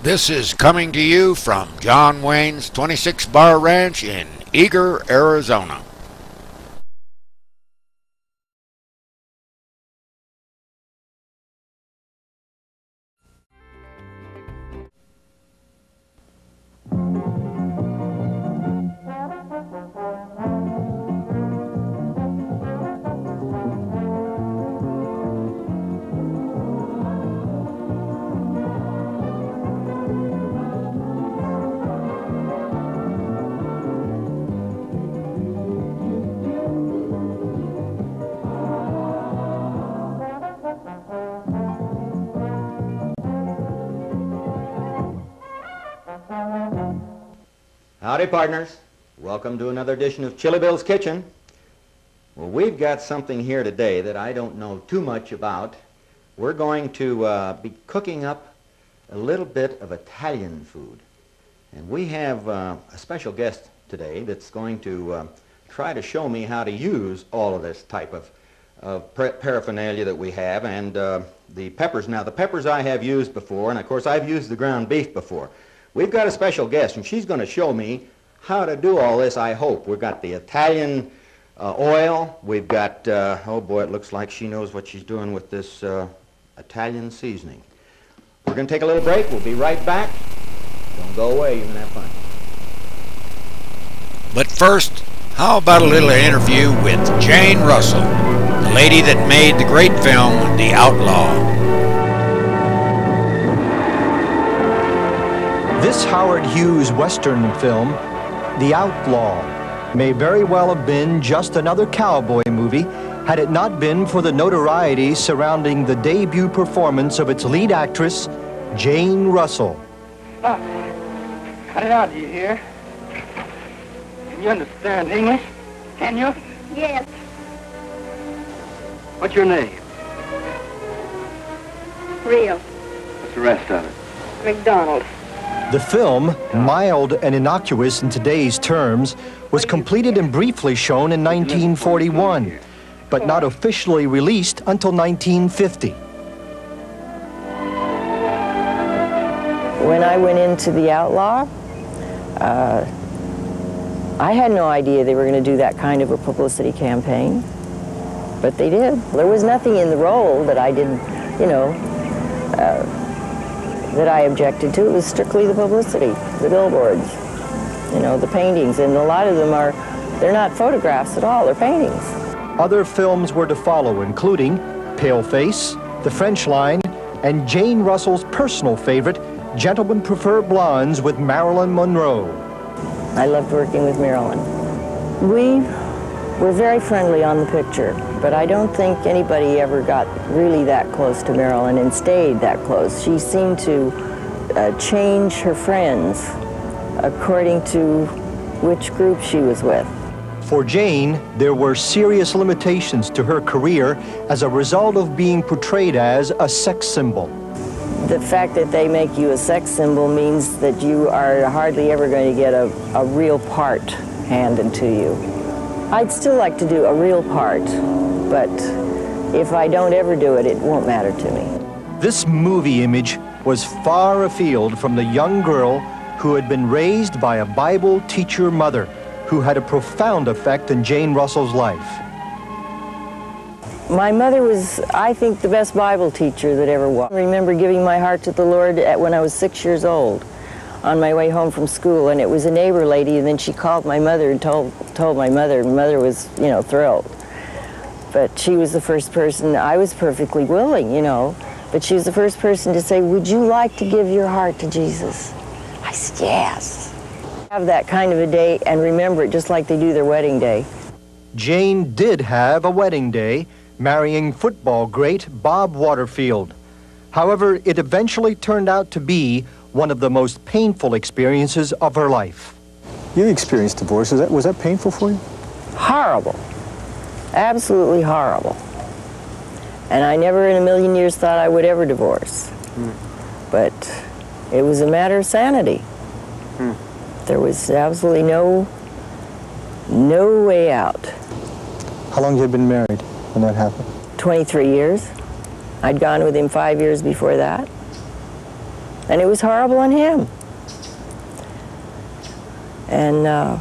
This is coming to you from John Wayne's 26 Bar Ranch in Eager, Arizona. Howdy, partners. Welcome to another edition of Chili Bill's Kitchen. Well, we've got something here today that I don't know too much about. We're going to be cooking up a little bit of Italian food. And we have a special guest today that's going to try to show me how to use all of this type of paraphernalia that we have. And the peppers. Now, the peppers I have used before, and of course I've used the ground beef before. We've got a special guest, and she's going to show me how to do all this, I hope. We've got the Italian oil. We've got, oh boy, it looks like she knows what she's doing with this Italian seasoning. We're going to take a little break. We'll be right back. Don't go away. You're going to have fun. But first, how about a little interview with Jane Russell, the lady that made the great film, The Outlaw. This Howard Hughes Western film, The Outlaw, may very well have been just another cowboy movie had it not been for the notoriety surrounding the debut performance of its lead actress, Jane Russell. Cut it out, do you hear? Can you understand English? Can you? Yes. What's your name? Real. What's the rest of it? McDonald. The film, mild and innocuous in today's terms, was completed and briefly shown in 1941, but not officially released until 1950. When I went into The Outlaw, I had no idea they were going to do that kind of a publicity campaign, but they did. There was nothing in the role that I didn't, that I objected to. It was strictly the publicity, the billboards, the paintings, and a lot of them they're not photographs at all, they're paintings. Other films were to follow, including Paleface, The French Line, and Jane Russell's personal favorite, Gentlemen Prefer Blondes with Marilyn Monroe. I loved working with Marilyn. We were very friendly on the picture, but I don't think anybody ever got really that close to Marilyn and stayed that close. She seemed to change her friends according to which group she was with. For Jane, there were serious limitations to her career as a result of being portrayed as a sex symbol. The fact that they make you a sex symbol means that you are hardly ever going to get a real part handed to you. I'd still like to do a real part, but if I don't ever do it, it won't matter to me. This movie image was far afield from the young girl who had been raised by a Bible teacher mother who had a profound effect in Jane Russell's life. My mother was, I think, the best Bible teacher that ever was. I remember giving my heart to the Lord when I was 6 years old on my way home from school, and it was a neighbor lady, and then she called my mother and told my mother. My mother was, thrilled. But she was the first person. I was perfectly willing, but she was the first person to say, "Would you like to give your heart to Jesus?" I said, "Yes." Have that kind of a day and remember it just like they do their wedding day. Jane did have a wedding day, marrying football great Bob Waterfield. However, it eventually turned out to be one of the most painful experiences of her life. You experienced divorce. Was that painful for you? Horrible. Absolutely horrible. And I never in a million years thought I would ever divorce. But it was a matter of sanity. There was absolutely no way out. How long had you been married when that happened? 23 years. I'd gone with him 5 years before that. And it was horrible on him. And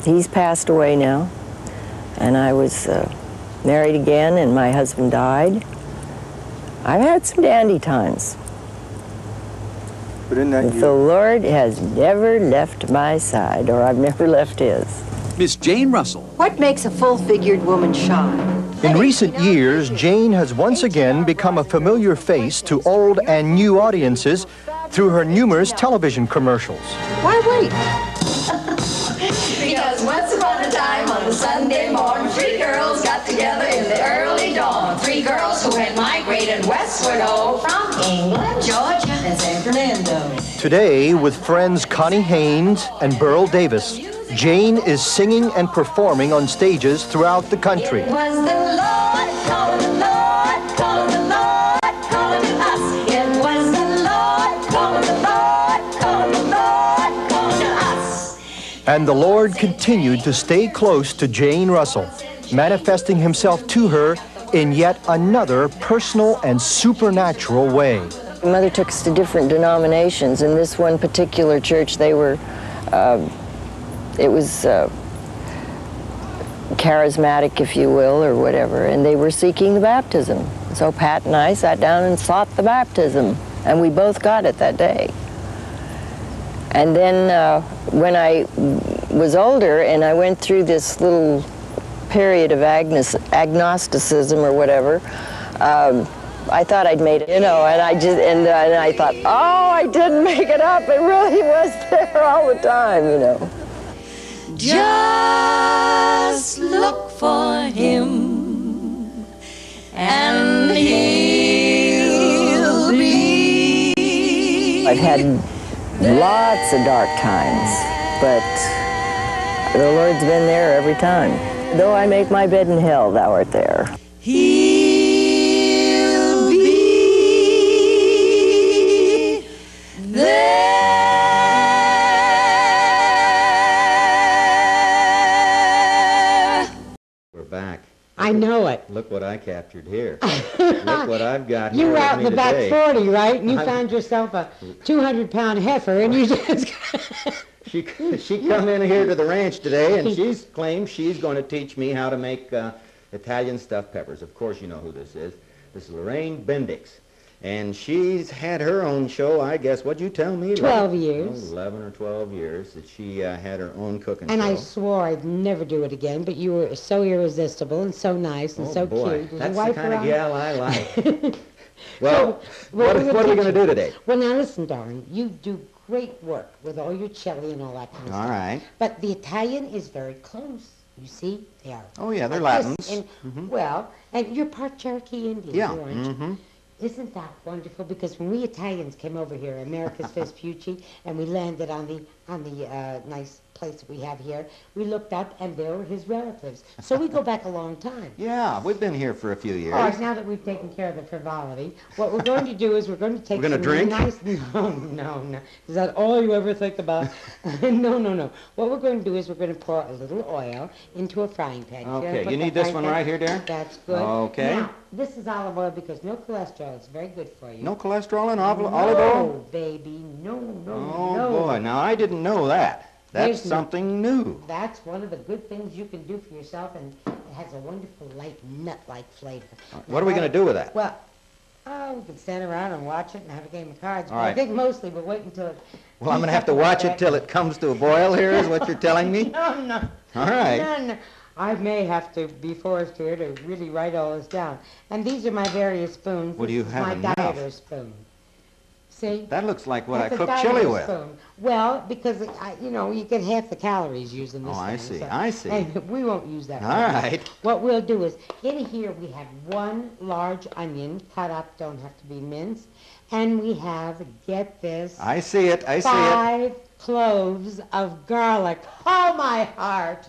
he's passed away now. And I was married again, and my husband died. I've had some dandy times. But in that year, The Lord has never left my side, or I've never left his. Miss Jane Russell. What makes a full-figured woman shine? In recent years, Jane has once again become a familiar face to old and new audiences through her numerous television commercials. Why wait? Because once upon a time on a Sunday morning, 3 girls got together in the early dawn. 3 girls who had migrated westward, from England, Georgia, and San Fernando. Today, with friends Connie Haynes and Burl Davis, Jane is singing and performing on stages throughout the country. It was the Lord calling the Lord, calling the Lord, calling to us. It was the Lord calling the Lord, calling the Lord, calling to us. And the Lord continued to stay close to Jane Russell, manifesting himself to her in yet another personal and supernatural way. My mother took us to different denominations. In this one particular church, they were, it was charismatic, if you will, or whatever, and they were seeking the baptism. So Pat and I sat down and sought the baptism, and we both got it that day. And then when I was older and I went through this little period of agnosticism or whatever, I thought I'd made it, you know, and I thought, oh, I didn't make it up. It really was there all the time, you know. Just look for him, and he'll be. I've had lots of dark times, but the Lord's been there every time. Though I make my bed in hell, thou art there. He'll be there. We're back. I know it. Look what I captured here. Look what I've got here. You were with out in me the back today. 40, right? And you found yourself a 200-pound heifer, and you just... She come in here to the ranch today, and she's claimed she's going to teach me how to make Italian stuffed peppers. Of course you know who this is. This is LORRAINE Bendix. And she's had her own show, I guess, what'd you tell me? 12 years. 11 or 12 years that she had her own cooking show. And I swore I'd never do it again, but you were so irresistible and so nice and so boy. cute. Did That's you the wipe kind her of out? gal I like. Well, Well, what are we going to do today? Well, now listen, darling. You do great work with all your chili and all that kind of stuff. All right. But the Italian is very close. You see, they are. Oh, yeah, they're like Latins. this, and, well, and you're part Cherokee Indian, Yeah. aren't you? Isn't that wonderful? Because when we Italians came over here, America's Vespucci, and we landed on the nice place that we have here, we looked up and there were his relatives. So we go back a long time. Yeah, we've been here for a few years. All right, now that we've taken care of the frivolity, what we're going to do is we're going to take We're gonna some drink? nice... No. Is that all you ever think about? No. What we're going to do is we're going to pour a little oil into a frying pan. Okay, Put you the need this frying one pan- right here, dear? That's good. Okay. Now, this is olive oil because no cholesterol. It's very good for you. No cholesterol in olive No, oil? baby. No. Oh, boy. Now, I didn't know that. That's There's no- something new. That's one of the good things you can do for yourself, and it has a wonderful light nut-like flavor. What are we going to do with that? Well, we can stand around and watch it and have a game of cards. All But right. I think mostly we'll wait until it... Well, I'm going to have to watch it till it comes to a boil here, is what you're telling me? No. All right. No. I may have to be forced here to really write all this down. And these are my various spoons. Well, do you This is have my enough? dieter spoon. See? That looks like what That's I a cook dieter chili with. spoon. Well, because, you get half the calories using this Oh, I thing, see, so- I see. And we won't use that. All one. right. What we'll do is, in here we have 1 large onion, cut up, don't have to be minced. And we have, get this, I see it. 5 cloves of garlic. Oh, my heart.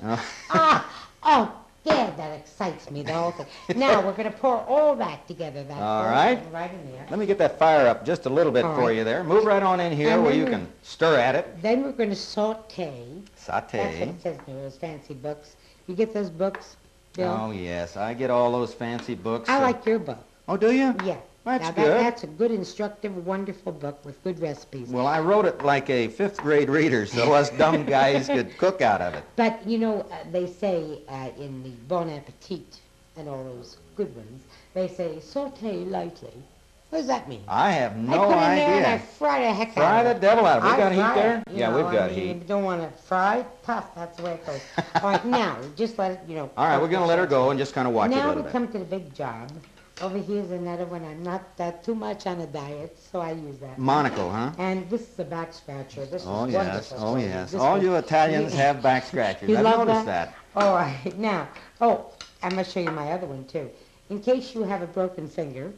Yeah, that excites me, the whole thing. Now, we're going to pour all that together. That All whole right. thing right in there. Let me get that fire up just a little bit All for right. you there. Move right on in here And where then you we- can stir at it. Then we're going to saute. That's what Saute. it says in those fancy books. You get those books, Bill? Oh, yes. I get all those fancy books. I like your book. Oh, do you? Yeah. That's now, good. That's a good, instructive, wonderful book with good recipes. Well, I wrote it like a 5th grade reader, so us dumb guys could cook out of it. But, you know, they say in the Bon Appetit and all those good ones, they say saute lightly. What does that mean? I have no I put it in idea. there and I fry the heck out Fry of it. the devil out of it. We got heat fry there? it, you Yeah, know, we've got I mean, heat. You don't want it fried, tough. That's the way it goes. All right, now, just let it, you know. All right, we're going to let her go and just kind of watch it a Now little we bit. come to the big job. Over here's another one. I'm not too much on a diet, so I use that. Monocle, huh? And this is a back scratcher. This Oh, is yes. wonderful. Oh, for you. yes. This All one- you Italians have back scratchers. You I've love noticed that. All right, now, oh, I'm going to show you my other one, too. In case you have a broken finger,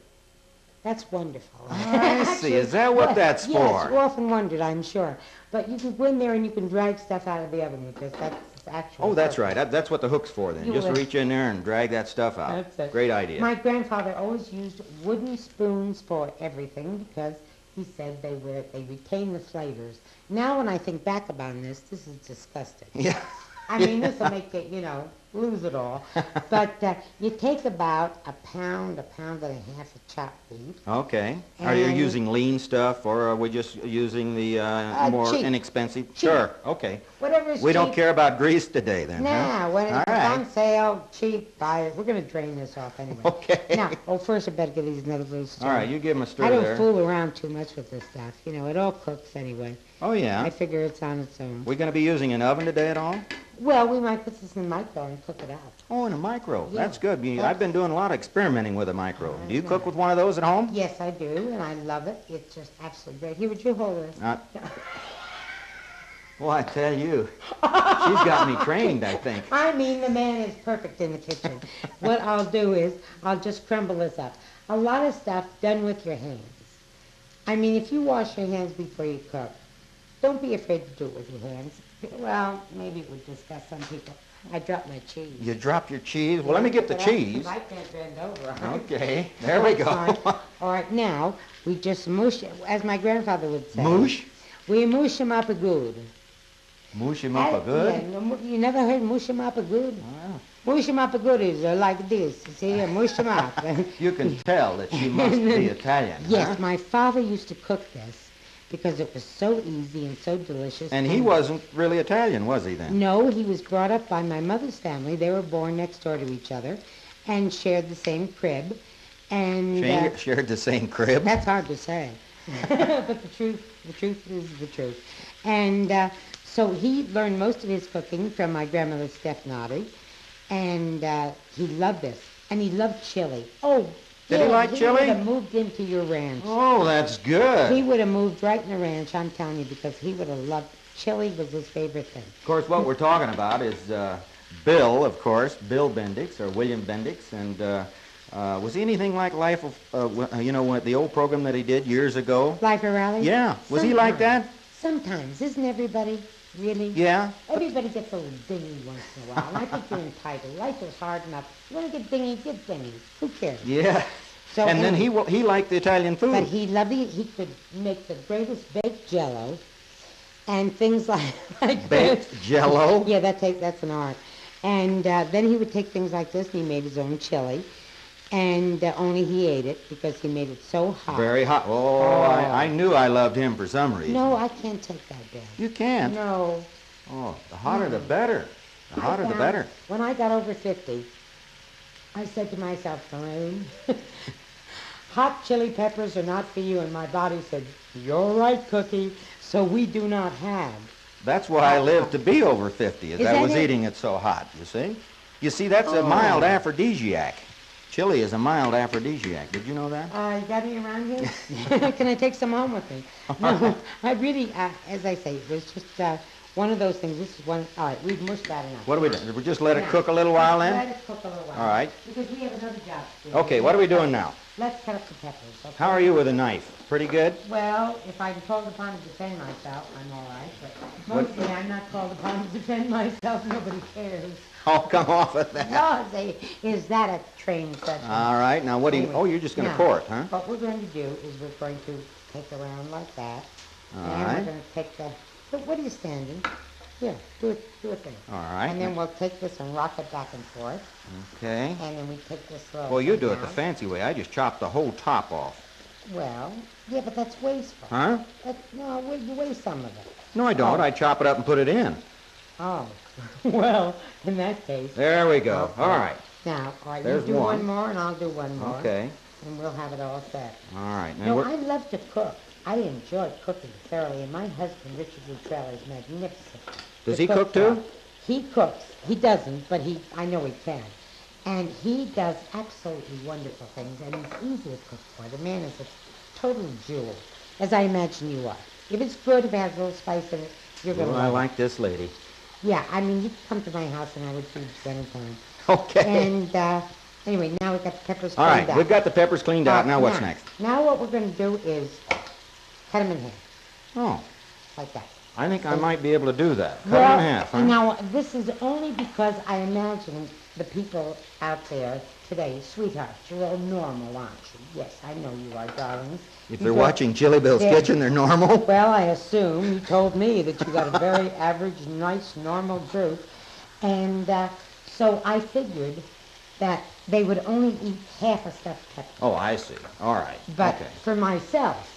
that's wonderful. I see. Is that what that's Yes, for? you often wondered, I'm sure. But you can go in there and you can drag stuff out of the oven with this. That's actually. Oh, that's right. That's what the hook's for then. You Just will- reach in there and drag that stuff out. That's it. Great idea. My grandfather always used wooden spoons for everything because he said they retain the flavors. Now when I think back about this is disgusting. Yeah. I mean, this will make it, you know, lose it all. But you take about a pound and a half of chopped beef. Okay. Are you And- using lean stuff, or are we just using the more cheap. inexpensive? Cheap. Sure. Okay. Whatever is We don't cheap. care about grease today, then, huh? Nah, when All it's right. on sale, cheap, buy it. We're going to drain this off anyway. Okay. Now, first I better give these another little stir. All right, you give them a stir I don't there. fool around too much with this stuff. You know, it all cooks anyway. Oh, yeah. I figure it's on its own. We going to be using an oven today at all? Well, we might put this in the micro and cook it out. Oh, in a micro. Yeah. That's good. I've been doing a lot of experimenting with a micro. Do you know. cook with one of those at home? Yes, I do, and I love it. It's just absolutely great. Here, would you hold this? Well, I tell you, she's got me trained, I think. I mean, the man is perfect in the kitchen. What I'll do is I'll just crumble this up. A lot of stuff done with your hands. I mean, if you wash your hands before you cook, don't be afraid to do it with your hands. Well, maybe it would disgust some people. I dropped my cheese. You drop your cheese? Well, let me get the cheese. I can't bend over. Huh? Okay, there we go. All right, now we just mush it, as my grandfather would say. Moosh? We mush them up a good. Moosh him up a good? Yeah, no, you never heard mush them up a good? Wow. Mush them up a good is like this. You see, mush them up. You can tell that she must be Italian, Yes, huh? my father used to cook this because it was so easy and so delicious. And he wasn't really Italian, was he then? No, he was brought up by my mother's family. They were born next door to each other and shared the same crib. And Shared the same crib? that's hard to say. But the truth is the truth. And so he learned most of his cooking from my grandmother, Steph Noddy. And he loved this. And he loved chili. Oh, Did he like chili? He would have moved into your ranch. Oh, that's good. He would have moved right in the ranch, I'm telling you, because he would have loved chili was his favorite thing. Of course, what we're talking about is Bill, of course, Bill Bendix, or William Bendix. And was he anything like Life of, you know, the old program that he did years ago? Life of Raleigh? Yeah. Was he like that? Sometimes. Isn't everybody? Really? Yeah. Everybody gets a little dingy once in a while, and I think you're entitled. Life is hard enough. You want to get dingy, get dingy. Who cares? Yeah. So And then anyway, he liked the Italian food. But he loved it. He could make the greatest baked jello and things like Baked this. jello? Yeah, that's an art. And then he would take things like this, and he made his own chili. And only he ate it because he made it so hot. Very hot. Oh, I knew I loved him for some reason. No, I can't take that down. You can't? No. Oh, the hotter the better. The hotter the better. When I got over 50, I said to myself, Lorraine, hot chili peppers are not for you. And my body said, you're right, Cookie. So we do not have. That's why I lived to be over 50, as Is I that was it? eating it so hot, you see? You see, that's a mild aphrodisiac. Chili is a mild aphrodisiac. Did you know that? You got any around here? Can I take some home with me? No, I really, as I say, it was just one of those things. This is one. All right, we've mushed that enough. What do we do? Did we just let it Now, cook a little while then? Let it cook a little while. All right. Because we have another job to do. Okay, what are we doing now? Let's cut up the peppers. Okay? How are you with a knife? Pretty good? Well, if I'm called upon to defend myself, I'm all right. But mostly I'm not called upon to defend myself. Nobody cares. Oh, come off of that. No, is that a trained session? All right, now what do you... Anyway, Oh, you're just going to now, pour it, huh? What we're going to do is we're going to take around like that. All and right. we're going to take the... What are you standing? Yeah, do it there. All right. And then we'll take this and rock it back and forth. Okay. And then we take this little Well, you thing do it the down. fancy way. I just chop the whole top off. Well, yeah, but that's wasteful. Huh? No, you waste some of it. No, I don't. I chop it up and put it in. Oh, well, in that case. There we go. Okay. All right. Now, all right, There's you do one. one more and I'll do one more. Okay. And we'll have it all set. All right. Now No, I love to cook. I enjoy cooking thoroughly, and my husband, Richard Luttrell, is magnificent. Does The he cook too? He cooks. He doesn't, but I know he can. And he does absolutely wonderful things, and he's easy to cook for. The man is a total jewel, as I imagine you are. If it's good, if it has a little spice in it, you're going to Well, I love like this lady. it. Yeah, I mean, you could come to my house, and I would feed you anytime. Okay. And anyway, now we've got the peppers All cleaned right. out. We've got the peppers cleaned out. Now what's next? Now what we're going to do is cut them in half, Oh, like that. I think I might be able to do that. Cut Well, it in half, huh? now, this is only because I imagine the people out there today, sweethearts, you're all normal, aren't you? Yes, I know you are, darlings. If You they're go- watching Chili Bill's Yeah. Kitchen, they're normal. Well, I assume you told me that you got a very average, nice, normal group. And so I figured that they would only eat half a stuffed pepper. Oh, I see. All right. But okay. for myself,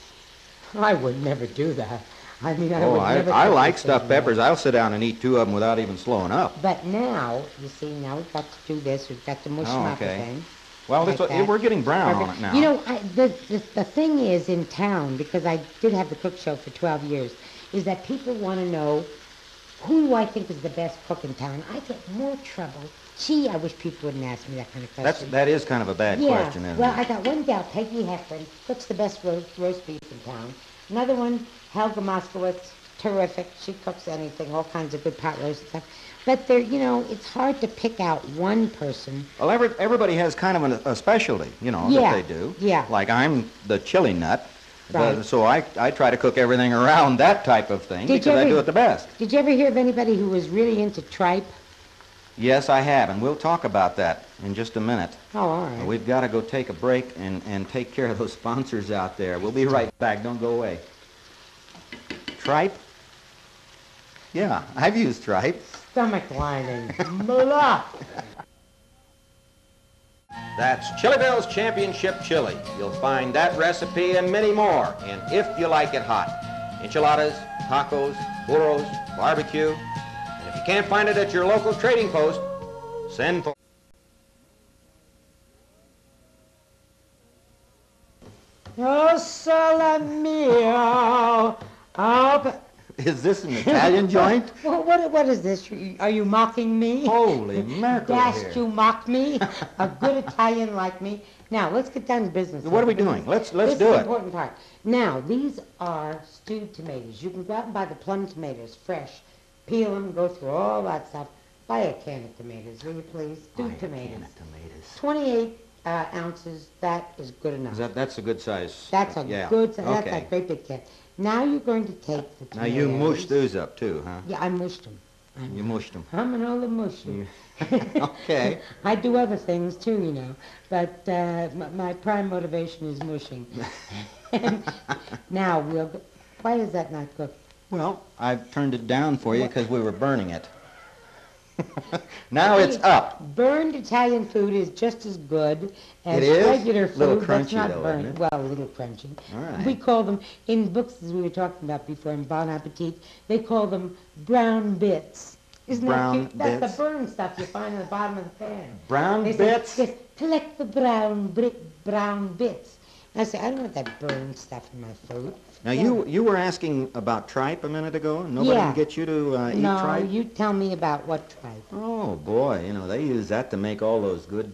I would never do that. I mean, I Oh, would never... I cook like this stuffed thing. peppers. I'll sit down and eat 2 of them without even slowing up. But now, you see, now we've got to do this. We've got to mush them up okay. again. Well, like this, that. we're getting brown on it now. You know, the thing is in town, because I did have the cook show for 12 years, is that people want to know who do I think is the best cook in town. I get more trouble. Gee, I wish people wouldn't ask me that kind of question. That is kind of a bad question, isn't well, it? I got one gal, Peggy Heffron, cooks the best roast beef in town. Another one, Helga Moskowitz, terrific. She cooks anything, all kinds of good pot roast and stuff. But there, you know, it's hard to pick out one person. Well, everybody has kind of a specialty, you know, Yeah, that they do. yeah. Like I'm the chili nut. Right. So I try to cook everything around that type of thing Did you because I ever- do it the best. Did you ever hear of anybody who was really into tripe? Yes, I have, and we'll talk about that in just a minute. Oh, all right. We've got to go take a break and take care of those sponsors out there. We'll be right back. Don't go away. Tripe? Yeah, I've used tripe. Stomach lining. Blah. That's Chili Bill's Championship Chili. You'll find that recipe and many more in If You Like It Hot. Enchiladas, tacos, burros, barbecue. And if you can't find it at your local trading post, send for... Oh, sole mio. Oh, but... Is this an Italian joint? Well, what is this? Are you mocking me? Holy mackerel Dashed here. you mock me? A good Italian like me? Now, let's get down to business. What are we doing? Let's This is do the it. important part. Now, these are stewed tomatoes. You can go out and buy the plum tomatoes fresh. Peel them, go through all that stuff. Buy a can of tomatoes, will you please? Stewed tomatoes. 28 ounces, that is good enough. That's a good size. That's a yeah. good, that's Okay. a great big can. Now you're going to take the Now tomatoes. you mush those up too, huh? Yeah, I mushed them. You mushed them. I'm an old mushy. Okay. I do other things too, you know, but my prime motivation is mushing. Now, why is that not cooked? Well, I've turned it down for you because we were burning it. Now it's up. Burned Italian food is just as good as It is? regular food Little that's crunchy, not though, burned. isn't it? Well, a little crunchy. All right. We call them, in books as we were talking about before, in Bon Appetit, they call them brown bits. Isn't Brown that cute? That's bits? the burn stuff you find at the bottom of the pan. Brown They say, bits? yes, collect the brown bits. I say, I don't want that burned stuff in my food. Now Yeah. you were asking about tripe a minute ago. Nobody Yeah. can get you to eat No, tripe. you tell me about what tripe. Oh boy, you know they use that to make all those good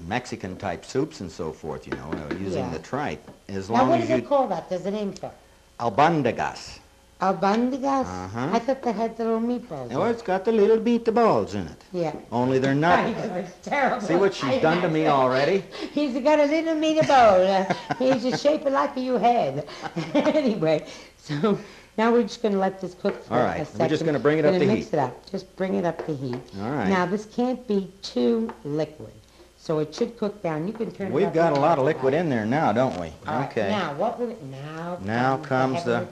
Mexican type soups and so forth. You know, using Yeah. the tripe. As Now, long what as does you it call that? There's a name for it. albondigas. Albondigas? Uh-huh. I thought they had the little meatballs. Oh, it's got the little meatballs in it. Yeah. Only they're not. I know, it's terrible. See what she's done to me already? He's got a little meatball. He's just shaped like your head. Anyway, so now we're just going to let this cook for All right, a we're second. just gonna bring it up Gonna to mix heat. it up. Just bring it up to heat. All right. Now, this can't be too liquid, so it should cook down. You can turn it We've up got a and lot of down. liquid in there now, don't we? All right, Okay. now, what will it... Now comes the...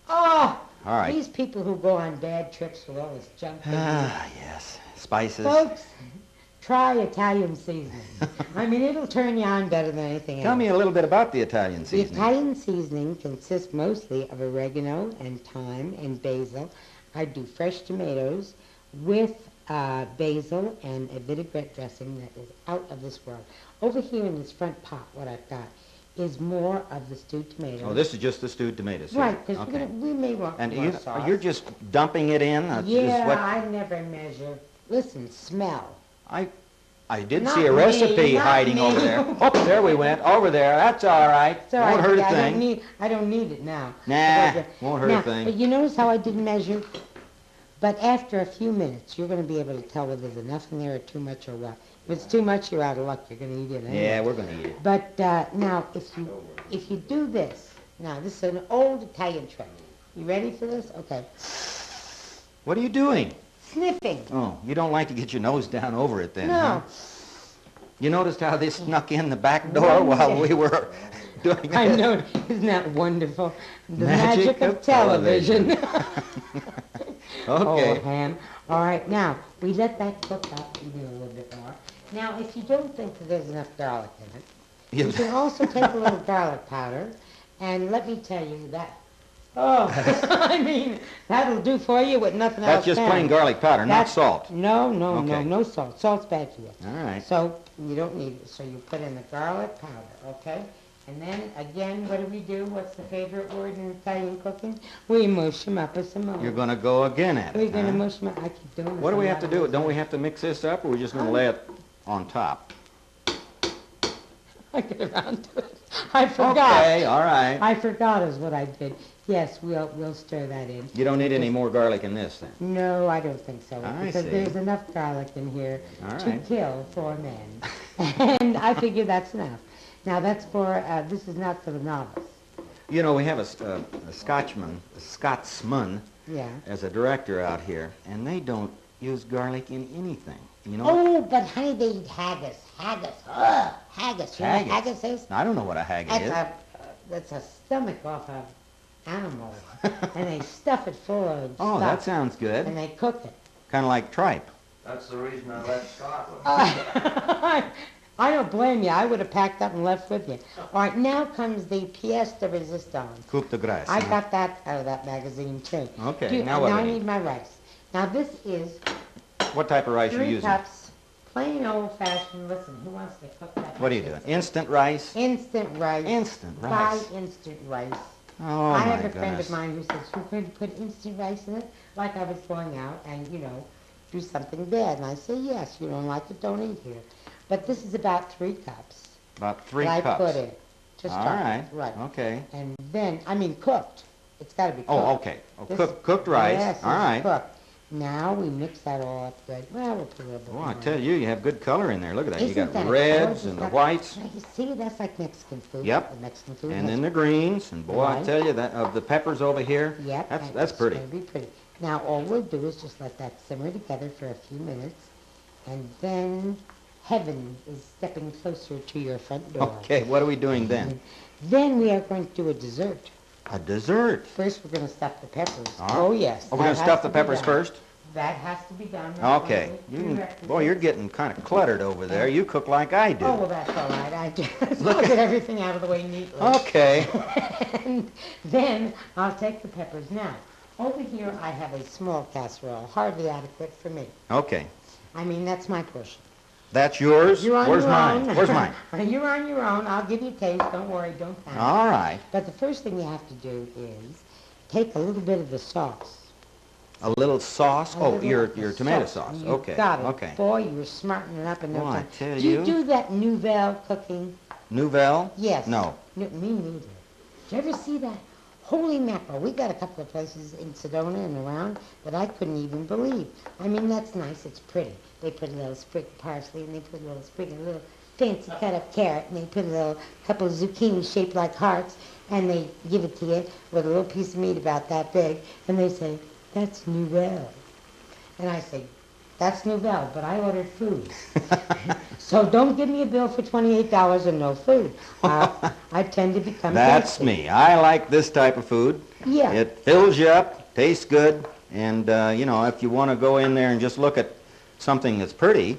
Oh! All right. These people who go on bad trips with all this junk they eat. Ah, yes. Spices. Folks, try Italian seasoning. I mean, it'll turn you on better than anything else. Tell me a little bit about the Italian The seasoning. Italian seasoning consists mostly of oregano and thyme and basil. I do fresh tomatoes with basil and a vinaigrette dressing that is out of this world. Over here in this front pot, what I've got is more of the stewed tomatoes. Oh, this is just the stewed tomatoes. Here. Right, because Okay. we may want And more sauce. you're just dumping it in? Yeah, What, I never measure. Listen, smell. I did Not see a me, recipe not hiding me. over there. Oh, there we went. Over there. That's all right. It's all right, Won't hurt a I thing. don't need it now. Nah, won't hurt now, a thing. But you notice how I didn't measure? But after a few minutes, you're going to be able to tell whether there's enough in there or too much or what. If it's too much, you're out of luck. You're going to eat it anyway. Yeah, we're going to eat it. But now, if you do this, now this is an old Italian trick. You ready for this? Okay. What are you doing? Sniffing. Oh, you don't like to get your nose down over it then, No. huh? You noticed how they snuck in the back door while we were doing this? I know. Isn't that wonderful? The Magic magic of television. Okay. Oh, ham. All right, now, we let that cook up even a little bit more. Now, if you don't think that there's enough garlic in it, you can also take a little garlic powder, and let me tell you that, I mean, that'll do for you with nothing else. That's just plain garlic powder, not salt. No, Okay. no salt. Salt's bad for you. All right. So you don't need it. So you put in the garlic powder, okay? And then, again, what do? What's the favorite word in Italian cooking? We mush them up with some more. You're going to go again at it, We're going to huh? mush them up. I keep doing this. What do we a have to lot do? of Don't we have to mix this up, or we're just going to lay it on top? I get around to it. I forgot. Okay, all right. I forgot is what I did. Yes, we'll stir that in. You don't need any more garlic in this, then? No, I don't think so. I because see. there's enough garlic in here All to right. kill 4 men. And I figure that's enough. Now that's for, this is not for the novice. You know, we have a Scotsman Yeah. as a director out here, and they don't use garlic in anything. You know? Oh, but honey, they eat haggis. Haggis. Ugh, haggis. You know what haggis is? I don't know what a haggis is. That's a stomach off of animal. And they stuff it full of Oh, stuff. that sounds good. And they cook it. Kind of like tripe. That's the reason I left Scotland. I don't blame you. I would have packed up and left with you. All right, now comes the pièce de résistance. Coupe de graisse. I got that out of that magazine, too. Okay, now what do I we need need? my rice. Now, this is What type of rice are you 3 using? cups, plain old-fashioned. Listen, who wants to cook that? What are you doing? Instant rice? Instant rice. Instant rice. Buy instant rice. Oh, I my have a friend goodness. of mine who says, who could put instant rice in it? Like I was going out and, do something bad. And I say, yes, you don't like it, don't eat here. But this is about 3 cups. About 3 that cups. I put in to All start right. with. Right. Okay. And then, cooked. It's got to be cooked. Oh, okay. Oh, This cooked rice. Yes, All right. cooked. Now we mix that all up good. Well, we'll put a little bit Oh, more. I tell you, you have good color in there. Look at that. You Isn't got that reds gorgeous? and the That- whites. You see, that's like Mexican food. Yep. The Mexican food. And has- then the greens. And boy, I Right. tell you, that of the peppers over here, Yep. that's pretty. It's going to be pretty. Now, all we'll do is just let that simmer together for a few minutes, and then heaven is stepping closer to your front door. Okay, what are we doing then? Then we are going to do a dessert. A dessert. First, we're going to stuff the peppers. All right. Oh, yes. Oh, we're going that to stuff has the be peppers done. first? That has to be done. That's Okay. one of the You can, prerequisites. boy, you're getting kind of cluttered over there. You cook like I do. Oh, well, that's all right. I just look at everything out of the way neatly. Okay. And then I'll take the peppers. Now, over here I have a small casserole, hardly adequate for me. Okay. That's my portion. That's yours? You're on Where's your mine? own. Where's mine? You're on your own. I'll give you a taste. Don't worry. Don't panic. All right. But the first thing you have to do is take a little bit of the sauce. A little sauce? A Oh, little your tomato sauce. You Okay. got it. Okay. Boy, you were smartening it up in no Well, I time. tell Do you you. do that Nouvelle cooking? Nouvelle? Yes. No. Me neither. Did you ever see that? Holy mackerel. We got a couple of places in Sedona and around that I couldn't even believe. That's nice. It's pretty. They put a little sprig of parsley, and they put a little sprig of a little fancy cut up carrot, and they put a little couple of zucchini shaped like hearts, and they give it to you with a little piece of meat about that big, and they say, that's Nouvelle. And I say, that's Nouvelle, but I ordered food. So don't give me a bill for $28 and no food. I tend to become That's thirsty. me. I like this type of food. Yeah. It fills you up. Tastes good, and you know, if you want to go in there and just look at something that's pretty,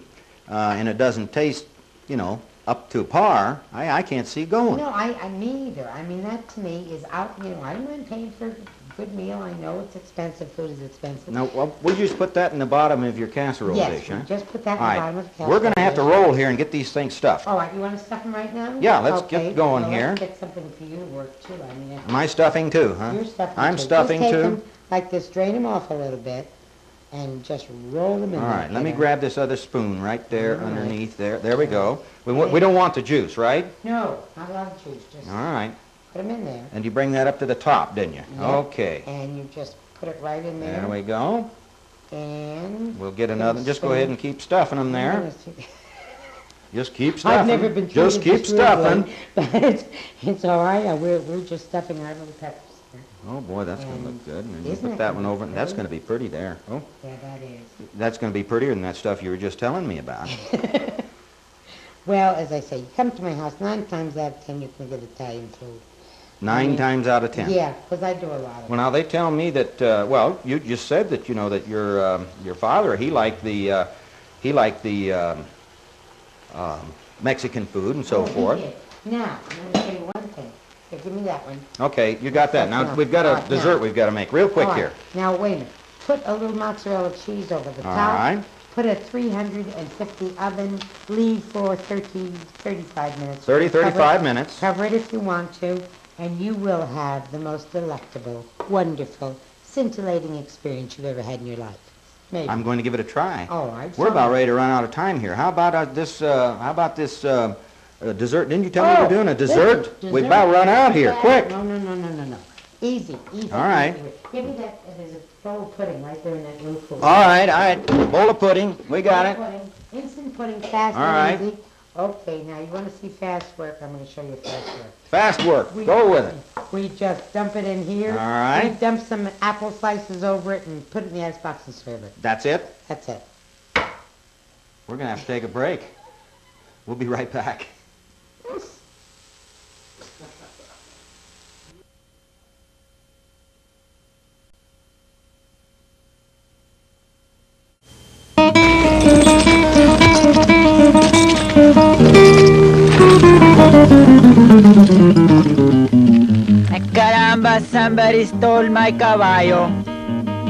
and it doesn't taste, you know, up to par, I can't see going. No, I me either. I mean, that to me is out, you know, I don't mind paying for a good meal. I know it's expensive. Food is expensive. Now, well, would you just put that in the bottom of your casserole dish, huh? Yes, just put that in All the bottom of the casserole. We're going to have to roll here and get these things stuffed. All right, you want to stuff them right now? Yeah, let's get going well, here. Let's get something for you to work too. I mean, Am I stuffing too, huh? You're stuffing I'm too. stuffing just take too. Them like this, drain them off a little bit, and just roll them in. All right, let me there. grab this other spoon right there underneath there. There we go. We don't want the juice, right? No, not a lot of juice. Just all right. Put them in there. And you bring that up to the top, didn't you? Yep. Okay. And you just put it right in there. There we go. And we'll get another. Just go ahead and keep stuffing them there. Just keep stuffing. I've never been just keep stuffing. But it's all right. We're just stuffing our little peppers. Oh boy, that's going to look good. And you isn't put it that gonna one be over. That's pretty? going to be pretty there. Oh. Yeah, that is. That's going to be prettier than that stuff you were just telling me about. Well, as I say, you come to my house 9 times out of 10, you can get Italian food. 9 times out of 10. Yeah, because I do a lot of Well, now they tell me that. Well, you just said that, you know, that your father, he liked the Mexican food and so forth. He did. Now, I'm going to tell you one thing. Here, give me that one. Okay, you got that. Now we've got a dessert we've got to make real quick here. Now wait a minute. Put a little mozzarella cheese over the top. All right. Put a 350 oven. Leave for 35 minutes. 35 minutes. Cover it if you want to, and you will have the most delectable, wonderful, scintillating experience you've ever had in your life. Maybe. I'm going to give it a try. All right. We're about ready to run out of time here. How about this? Dessert? Didn't you tell me you were doing a dessert? We've about run out here. Quick. No. Easy. All right. Give me that. There's a bowl of pudding right there in that little cooler. All right. Bowl of pudding. We got it. Pudding. Instant pudding, fast All right. and easy. Okay, now you want to see fast work? I'm going to show you fast work. Fast work. Go with it. We just dump it in here. All right. We dump some apple slices over it and put it in the icebox and serve it. That's it? That's it. We're going to have to take a break. We'll be right back. Caramba, somebody stole my caballo.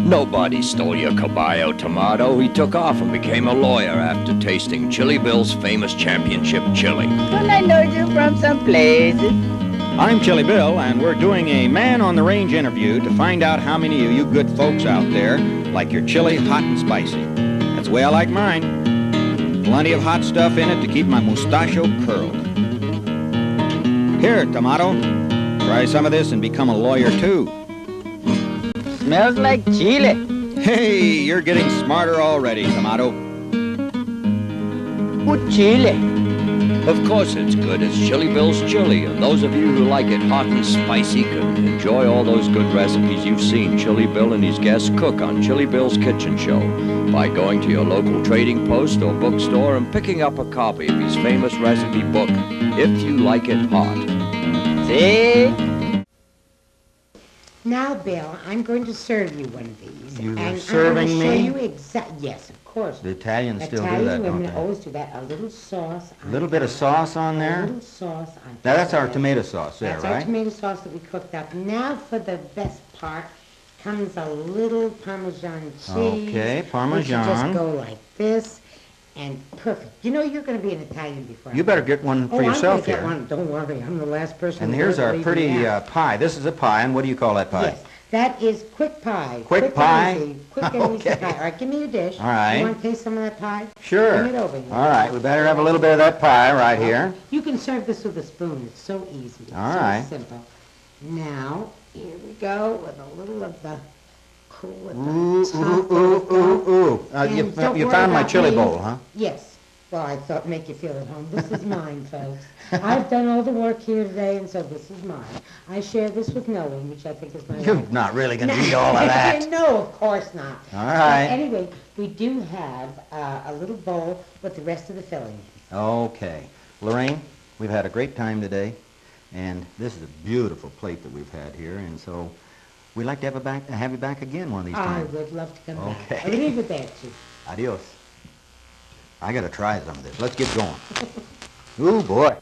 Nobody stole your caballo, Tomato. He took off and became a lawyer after tasting Chili Bill's famous championship chili. Well, I know you from some place. I'm Chili Bill, and we're doing a man-on-the-range interview to find out how many of you good folks out there like your chili hot and spicy. That's the way I like mine. Plenty of hot stuff in it to keep my mustachio curled. Here, Tomato, try some of this and become a lawyer, too. Smells like chili. Hey, you're getting smarter already, Tomato. Good chili. Of course it's good. It's Chili Bill's chili, and those of you who like it hot and spicy can enjoy all those good recipes you've seen Chili Bill and his guests cook on Chili Bill's Kitchen Show by going to your local trading post or bookstore and picking up a copy of his famous recipe book, If You Like It Hot. See? Now, Bill, I'm going to serve you one of these. You're serving me? I'm going to show you exactly. Yes, of course. The Italians still do Italian that, don't women they? always do that. A little sauce. A little bit of sauce on A there? little sauce on Now, that's top our of tomato sauce there, That's right? our tomato sauce that we cooked up. Now, for the best part, comes a little Parmesan cheese. Okay, Which Parmesan. you just go like this, and perfect. You know you're going to be an Italian before. You better get one for yourself I'm gonna here. get one. Don't worry, I'm the last person. And who here's will our believe pretty me now. pie. This is a pie, and what do you call that pie? Yes, that is quick pie. Quick pie? And easy. Quick and easy Okay. pie. All right, give me your dish. All right. You want to taste some of that pie? Sure. Bring it over here. All right, we better have a little bit of that pie right here. You can serve this with a spoon. It's so easy. It's All so right. simple. Now, here we go with a little of the cool at the Ooh, top. ooh. And You don't worry found my about chili me. bowl, huh? Yes. Well, I thought make you feel at home. This is mine, folks. I've done all the work here today, and so this is mine. I share this with no one, which I think is my You're right. not really going to eat all of that. No, of course not. All right. But anyway, we do have a little bowl with the rest of the filling in. Okay. Lorraine, we've had a great time today, and this is a beautiful plate that we've had here, and so We'd like to have you back again one of these I times. would love to come back. Okay. Arrivederci. Adios. I got to try some of this. Let's get going. Ooh, boy.